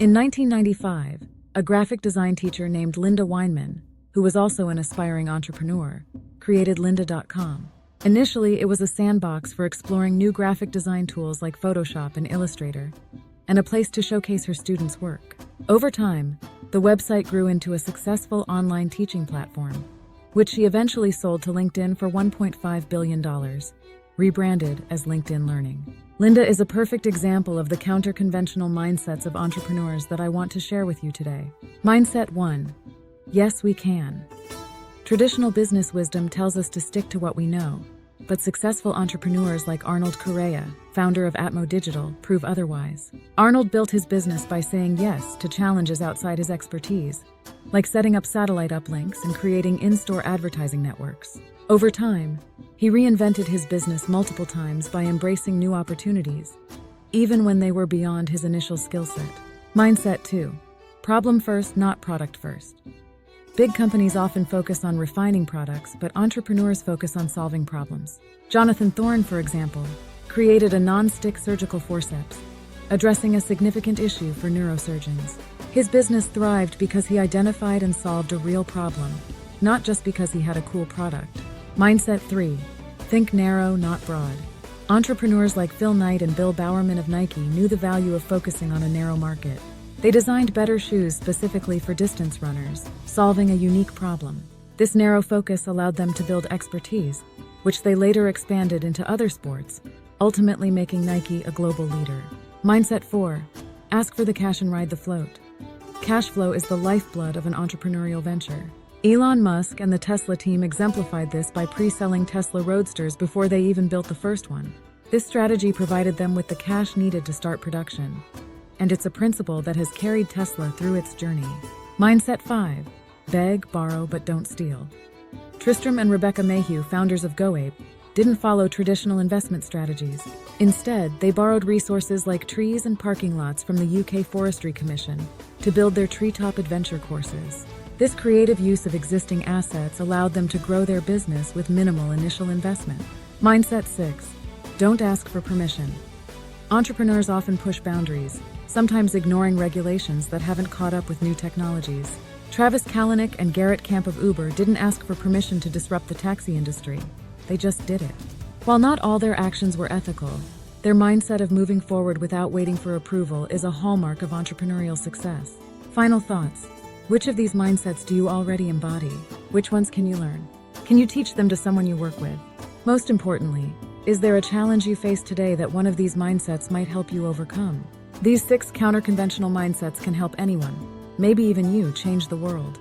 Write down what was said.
In 1995, a graphic design teacher named Linda Weinman, who was also an aspiring entrepreneur, created lynda.com. Initially, it was a sandbox for exploring new graphic design tools like Photoshop and Illustrator, and a place to showcase her students' work. Over time, the website grew into a successful online teaching platform, which she eventually sold to LinkedIn for $1.5 billion, rebranded as LinkedIn Learning. Linda is a perfect example of the counter-conventional mindsets of entrepreneurs that I want to share with you today. Mindset 1. Yes, we can. Traditional business wisdom tells us to stick to what we know, but successful entrepreneurs like Arnold Correa, founder of Atmo Digital, prove otherwise. Arnold built his business by saying yes to challenges outside his expertise, like setting up satellite uplinks and creating in-store advertising networks. Over time, he reinvented his business multiple times by embracing new opportunities, even when they were beyond his initial skill set. Mindset 2. Problem first, not product first. Big companies often focus on refining products, but entrepreneurs focus on solving problems. Jonathan Thorne, for example, created a non-stick surgical forceps, addressing a significant issue for neurosurgeons. His business thrived because he identified and solved a real problem, not just because he had a cool product. Mindset 3. Think narrow, not broad. Entrepreneurs like Phil Knight and Bill Bowerman of Nike knew the value of focusing on a narrow market. They designed better shoes specifically for distance runners, solving a unique problem. This narrow focus allowed them to build expertise, which they later expanded into other sports, ultimately making Nike a global leader. Mindset 4. Ask for the cash and ride the float. Cash flow is the lifeblood of an entrepreneurial venture. Elon Musk and the Tesla team exemplified this by pre-selling Tesla Roadsters before they even built the first one. This strategy provided them with the cash needed to start production, and it's a principle that has carried Tesla through its journey. Mindset 5. Beg, borrow, but don't steal. Tristram and Rebecca Mayhew, founders of GoApe, didn't follow traditional investment strategies. Instead, they borrowed resources like trees and parking lots from the UK Forestry Commission to build their treetop adventure courses. This creative use of existing assets allowed them to grow their business with minimal initial investment. Mindset 6. Don't ask for permission. Entrepreneurs often push boundaries, sometimes ignoring regulations that haven't caught up with new technologies. Travis Kalanick and Garrett Camp of Uber didn't ask for permission to disrupt the taxi industry. They just did it. While not all their actions were ethical, their mindset of moving forward without waiting for approval is a hallmark of entrepreneurial success. Final thoughts. Which of these mindsets do you already embody? Which ones can you learn? Can you teach them to someone you work with? Most importantly, is there a challenge you face today that one of these mindsets might help you overcome? These 6 counter-conventional mindsets can help anyone, maybe even you, change the world.